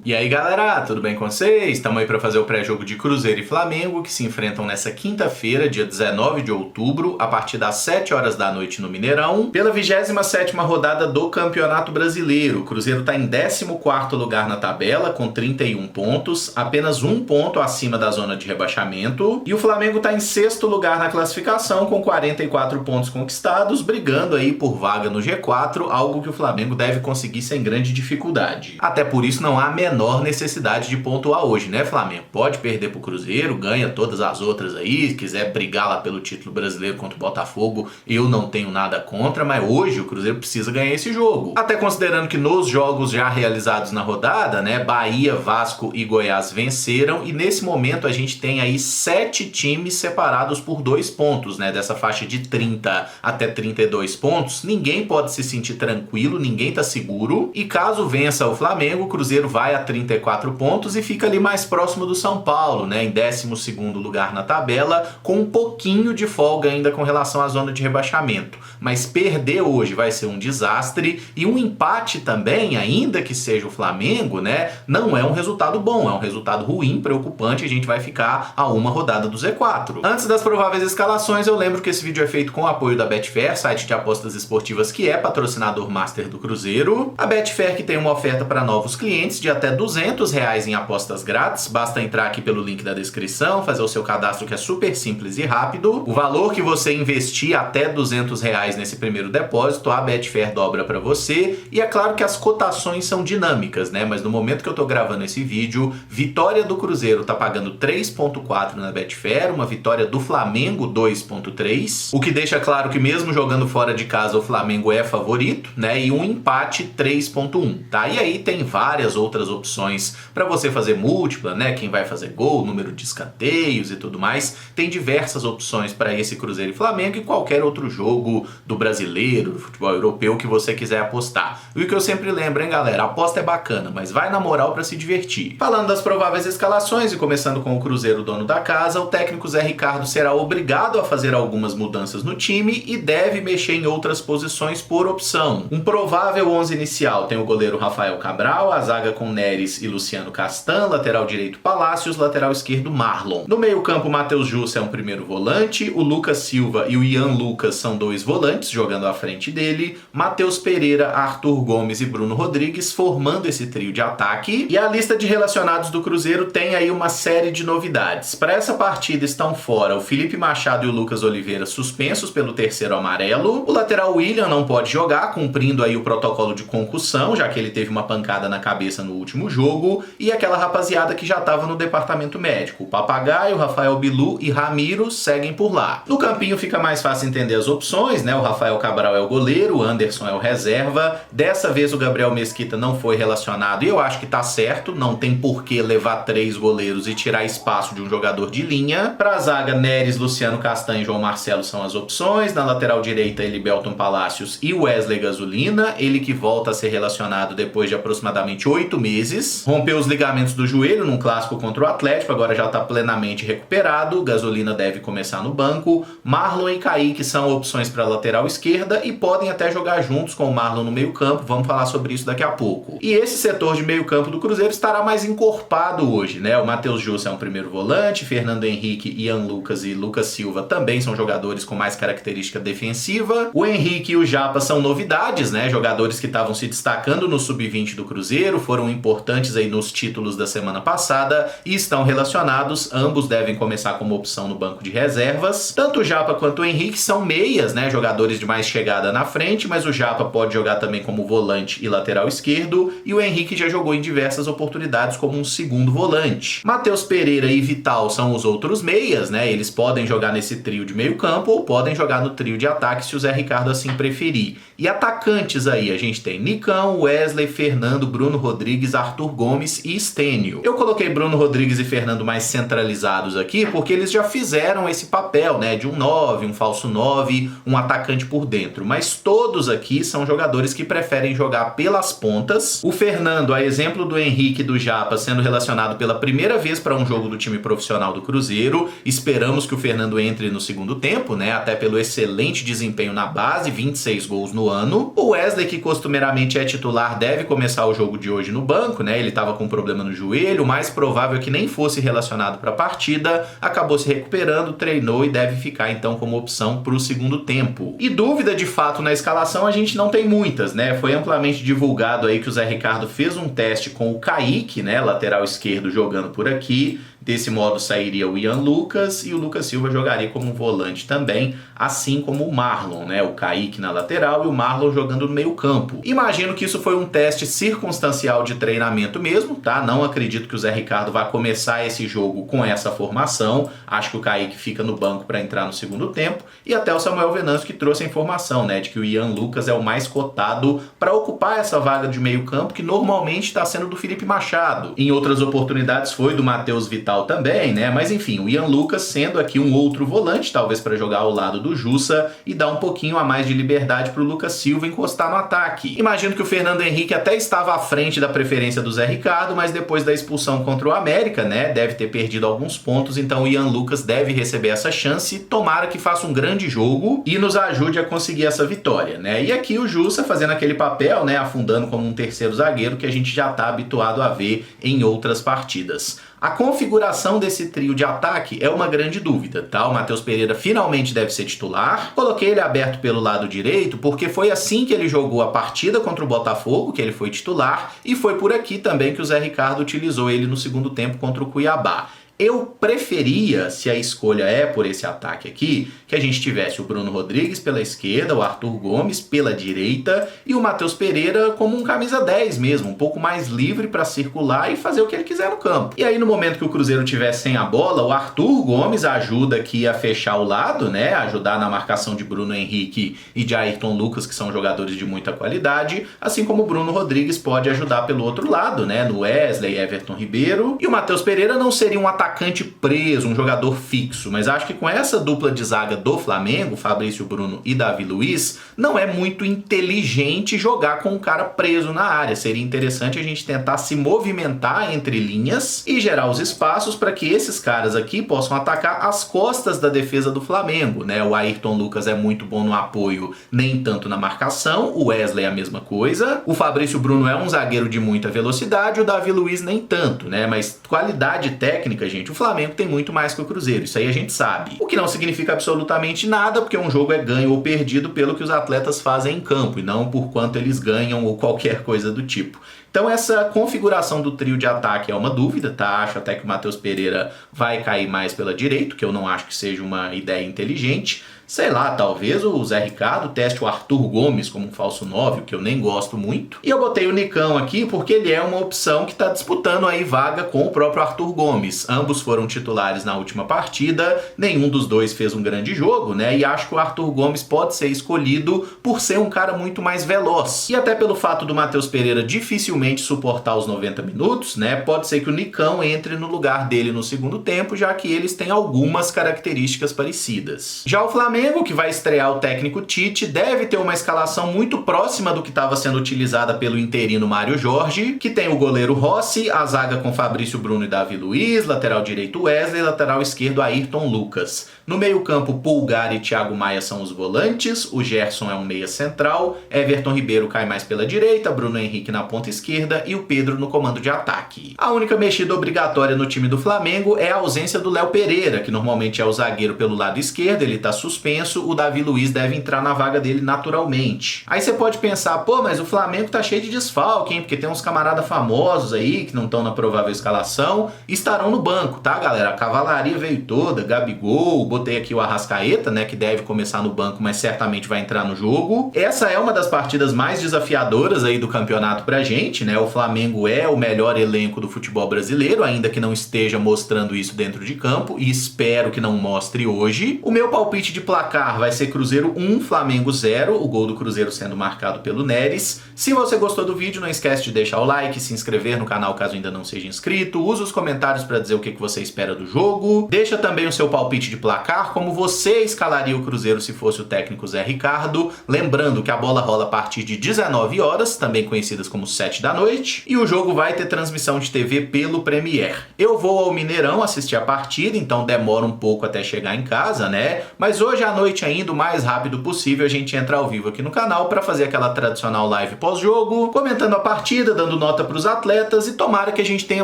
E aí galera, tudo bem com vocês? Estamos aí para fazer o pré-jogo de Cruzeiro e Flamengo, que se enfrentam nessa quinta-feira, dia 19 de outubro, a partir das 7 horas da noite no Mineirão, pela 27ª rodada do Campeonato Brasileiro. O Cruzeiro está em 14º lugar na tabela, com 31 pontos, apenas um ponto acima da zona de rebaixamento, e o Flamengo está em 6º lugar na classificação, com 44 pontos conquistados, brigando aí por vaga no G4, algo que o Flamengo deve conseguir sem grande dificuldade. Até por isso não há a menor necessidade de pontuar hoje, né, Flamengo? Pode perder pro Cruzeiro, ganha todas as outras aí, se quiser brigar lá pelo título brasileiro contra o Botafogo, eu não tenho nada contra, mas hoje o Cruzeiro precisa ganhar esse jogo. Até considerando que nos jogos já realizados na rodada, né, Bahia, Vasco e Goiás venceram, e nesse momento a gente tem aí 7 times separados por 2 pontos, né, dessa faixa de 30 até 32 pontos. Ninguém pode se sentir tranquilo, ninguém tá seguro, e caso vença o Flamengo, o Cruzeiro vai a 34 pontos e fica ali mais próximo do São Paulo, né, em 12º lugar na tabela, com um pouquinho de folga ainda com relação à zona de rebaixamento. Mas perder hoje vai ser um desastre, e um empate também, ainda que seja o Flamengo, né, não é um resultado bom, é um resultado ruim, preocupante. A gente vai ficar a uma rodada do Z4. Antes das prováveis escalações, eu lembro que esse vídeo é feito com o apoio da Betfair, site de apostas esportivas que é patrocinador master do Cruzeiro. A Betfair que tem uma oferta para novos clientes de até R$200 em apostas grátis. Basta entrar aqui pelo link da descrição, fazer o seu cadastro, que é super simples e rápido. O valor que você investir até R$200 nesse primeiro depósito, a Betfair dobra para você. E é claro que as cotações são dinâmicas, né? Mas no momento que eu tô gravando esse vídeo, vitória do Cruzeiro tá pagando 3,4 na Betfair, uma vitória do Flamengo 2,3, o que deixa claro que mesmo jogando fora de casa o Flamengo é favorito, né? E um empate 3,1, tá? E aí tem várias outras opções para você fazer múltipla, né? Quem vai fazer gol, número de escanteios e tudo mais. Tem diversas opções para esse Cruzeiro e Flamengo e qualquer outro jogo do brasileiro, do futebol europeu que você quiser apostar. E o que eu sempre lembro, hein, galera? A aposta é bacana, mas vai na moral para se divertir. Falando das prováveis escalações e começando com o Cruzeiro, dono da casa, o técnico Zé Ricardo será obrigado a fazer algumas mudanças no time e deve mexer em outras posições por opção. Um provável 11 inicial tem o goleiro Rafael Cabral, a zaga com Neres e Luciano Castan, lateral direito Palácios, lateral esquerdo Marlon. No meio-campo, Matheus Jussa é um primeiro volante, o Lucas Silva e o Ian Lucas são 2 volantes jogando à frente dele, Matheus Pereira, Arthur Gomes e Bruno Rodrigues formando esse trio de ataque. E a lista de relacionados do Cruzeiro tem aí uma série de novidades. Para essa partida estão fora o Felipe Machado e o Lucas Oliveira, suspensos pelo terceiro amarelo. O lateral William não pode jogar, cumprindo aí o protocolo de concussão, já que ele teve uma pancada na cabeça no último jogo. E aquela rapaziada que já estava no departamento médico, o Papagaio, Rafael Bilu e Ramiro, seguem por lá. No campinho fica mais fácil entender as opções, né? O Rafael Cabral é o goleiro, o Anderson é o reserva. Dessa vez o Gabriel Mesquita não foi relacionado e eu acho que tá certo, não tem por que levar 3 goleiros e tirar espaço de um jogador de linha. Pra zaga, Neres, Luciano Castan e João Marcelo são as opções. Na lateral direita, Elibelton Palácios e Wesley Gasolina, ele que volta a ser relacionado depois de aproximadamente 8 meses. Rompeu os ligamentos do joelho num clássico contra o Atlético, agora já está plenamente recuperado. Gasolina deve começar no banco. Marlon e Kaique são opções para a lateral esquerda e podem até jogar juntos com o Marlon no meio campo, vamos falar sobre isso daqui a pouco. E esse setor de meio campo do Cruzeiro estará mais encorpado hoje, né? O Matheus Jussa é um primeiro volante, Fernando Henrique, Ian Lucas e Lucas Silva também são jogadores com mais característica defensiva. O Henrique e o Japa são novidades, né? Jogadores que estavam se destacando no sub-20 do Cruzeiro, foram importantes aí nos títulos da semana passada e estão relacionados. Ambos devem começar como opção no banco de reservas. Tanto o Japa quanto o Henrique são meias, né? Jogadores de mais chegada na frente, mas o Japa pode jogar também como volante e lateral esquerdo, e o Henrique já jogou em diversas oportunidades como um segundo volante. Matheus Pereira e Vital são os outros meias, né? Eles podem jogar nesse trio de meio campo ou podem jogar no trio de ataque se o Zé Ricardo assim preferir. E atacantes aí, a gente tem Nicão, Wesley, Fernando, Bruno Rodrigues, Arthur Gomes e Stênio. Eu coloquei Bruno Rodrigues e Fernando mais centralizados aqui porque eles já fizeram esse papel, né, de um 9, um falso 9, um atacante por dentro, mas todos aqui são jogadores que preferem jogar pelas pontas. O Fernando, a exemplo do Henrique e do Japa, sendo relacionado pela primeira vez para um jogo do time profissional do Cruzeiro. Esperamos que o Fernando entre no segundo tempo, né, até pelo excelente desempenho na base, 26 gols no ano. O Wesley, que costumeiramente é titular, deve começar o jogo de hoje no banco, banco, né? Ele estava com um problema no joelho, o mais provável é que nem fosse relacionado para a partida, acabou se recuperando, treinou e deve ficar então como opção para o segundo tempo. E dúvida de fato na escalação a gente não tem muitas, né? Foi amplamente divulgado aí que o Zé Ricardo fez um teste com o Kaique, né? Lateral esquerdo jogando por aqui. Desse modo sairia o Ian Lucas e o Lucas Silva jogaria como volante também, assim como o Marlon, né? O Kaique na lateral e o Marlon jogando no meio campo. Imagino que isso foi um teste circunstancial de treinamento mesmo, tá? Não acredito que o Zé Ricardo vá começar esse jogo com essa formação. Acho que o Kaique fica no banco para entrar no segundo tempo. E até o Samuel Venâncio que trouxe a informação, né? De que o Ian Lucas é o mais cotado para ocupar essa vaga de meio campo que normalmente está sendo do Felipe Machado. Em outras oportunidades foi do Matheus Vital também, né? Mas enfim, o Ian Lucas sendo aqui um outro volante, talvez para jogar ao lado do Jussa e dar um pouquinho a mais de liberdade para o Lucas Silva encostar no ataque. Imagino que o Fernando Henrique até estava à frente da preferência do Zé Ricardo, mas depois da expulsão contra o América, né? Deve ter perdido alguns pontos, então o Ian Lucas deve receber essa chance. Tomara que faça um grande jogo e nos ajude a conseguir essa vitória, né? E aqui o Jussa fazendo aquele papel, né? Afundando como um terceiro zagueiro que a gente já está habituado a ver em outras partidas. A configuração desse trio de ataque é uma grande dúvida, tá? O Matheus Pereira finalmente deve ser titular. Coloquei ele aberto pelo lado direito porque foi assim que ele jogou a partida contra o Botafogo, que ele foi titular, e foi por aqui também que o Zé Ricardo utilizou ele no segundo tempo contra o Cuiabá. Eu preferia, se a escolha é por esse ataque aqui, que a gente tivesse o Bruno Rodrigues pela esquerda, o Arthur Gomes pela direita e o Matheus Pereira como um camisa 10 mesmo, um pouco mais livre para circular e fazer o que ele quiser no campo. E aí no momento que o Cruzeiro tivesse sem a bola, o Arthur Gomes ajuda aqui a fechar o lado, né, ajudar na marcação de Bruno Henrique e de Ayrton Lucas, que são jogadores de muita qualidade, assim como o Bruno Rodrigues pode ajudar pelo outro lado, né, no Wesley, Everton Ribeiro, e o Matheus Pereira não seria um atacante preso, um jogador fixo, mas acho que com essa dupla de zaga do Flamengo, Fabrício Bruno e Davi Luiz, não é muito inteligente jogar com um cara preso na área. Seria interessante a gente tentar se movimentar entre linhas e gerar os espaços para que esses caras aqui possam atacar as costas da defesa do Flamengo, né? O Ayrton Lucas é muito bom no apoio, nem tanto na marcação, o Wesley é a mesma coisa, o Fabrício Bruno é um zagueiro de muita velocidade, o Davi Luiz nem tanto, né? Mas qualidade técnica, gente, o Flamengo tem muito mais que o Cruzeiro, isso aí a gente sabe. O que não significa absolutamente nada, porque um jogo é ganho ou perdido pelo que os atletas fazem em campo, e não por quanto eles ganham ou qualquer coisa do tipo. Então essa configuração do trio de ataque é uma dúvida, tá? Acho até que o Matheus Pereira vai cair mais pela direita, que eu não acho que seja uma ideia inteligente. Sei lá, talvez o Zé Ricardo teste o Arthur Gomes como um falso 9, o que eu nem gosto muito. E eu botei o Nicão aqui porque ele é uma opção que está disputando aí vaga com o próprio Arthur Gomes. Ambos foram titulares na última partida, nenhum dos dois fez um grande jogo, né? E acho que o Arthur Gomes pode ser escolhido por ser um cara muito mais veloz. E até pelo fato do Matheus Pereira dificilmente suportar os 90 minutos, né? Pode ser que o Nicão entre no lugar dele no segundo tempo, já que eles têm algumas características parecidas. Já o Flamengo, que vai estrear o técnico Tite, deve ter uma escalação muito próxima do que estava sendo utilizada pelo interino Mário Jorge, que tem o goleiro Rossi, a zaga com Fabrício Bruno e Davi Luiz, lateral direito Wesley, lateral esquerdo Ayrton Lucas. No meio-campo, Pulgar e Thiago Maia são os volantes, o Gerson é um meia central, Everton Ribeiro cai mais pela direita, Bruno Henrique na ponta esquerda e o Pedro no comando de ataque. A única mexida obrigatória no time do Flamengo é a ausência do Léo Pereira, que normalmente é o zagueiro pelo lado esquerdo, ele está suspenso, o Davi Luiz deve entrar na vaga dele naturalmente. Aí você pode pensar, pô, mas o Flamengo tá cheio de desfalque, hein? Porque tem uns camaradas famosos aí que não estão na provável escalação e estarão no banco, tá, galera? A cavalaria veio toda, Gabigol, botei aqui o Arrascaeta, né, que deve começar no banco, mas certamente vai entrar no jogo. Essa é uma das partidas mais desafiadoras aí do campeonato pra gente, né? O Flamengo é o melhor elenco do futebol brasileiro, ainda que não esteja mostrando isso dentro de campo, e espero que não mostre hoje. O meu palpite de placar vai ser Cruzeiro 1, Flamengo 0, o gol do Cruzeiro sendo marcado pelo Neres. Se você gostou do vídeo, não esquece de deixar o like, se inscrever no canal caso ainda não seja inscrito, usa os comentários para dizer o que você espera do jogo, deixa também o seu palpite de placar, como você escalaria o Cruzeiro se fosse o técnico Zé Ricardo, lembrando que a bola rola a partir de 19 horas, também conhecidas como 7 da noite, e o jogo vai ter transmissão de TV pelo Premiere. Eu vou ao Mineirão assistir a partida, então demora um pouco até chegar em casa, né? Mas hoje à noite ainda, o mais rápido possível, a gente entra ao vivo aqui no canal para fazer aquela tradicional live pós-jogo, comentando a partida, dando nota para os atletas e tomara que a gente tenha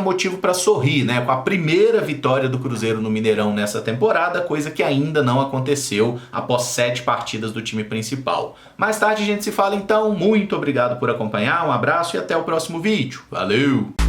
motivo para sorrir, né? Com a primeira vitória do Cruzeiro no Mineirão nessa temporada, coisa que ainda não aconteceu após 7 partidas do time principal. Mais tarde a gente se fala então, muito obrigado por acompanhar, um abraço e até o próximo vídeo. Valeu!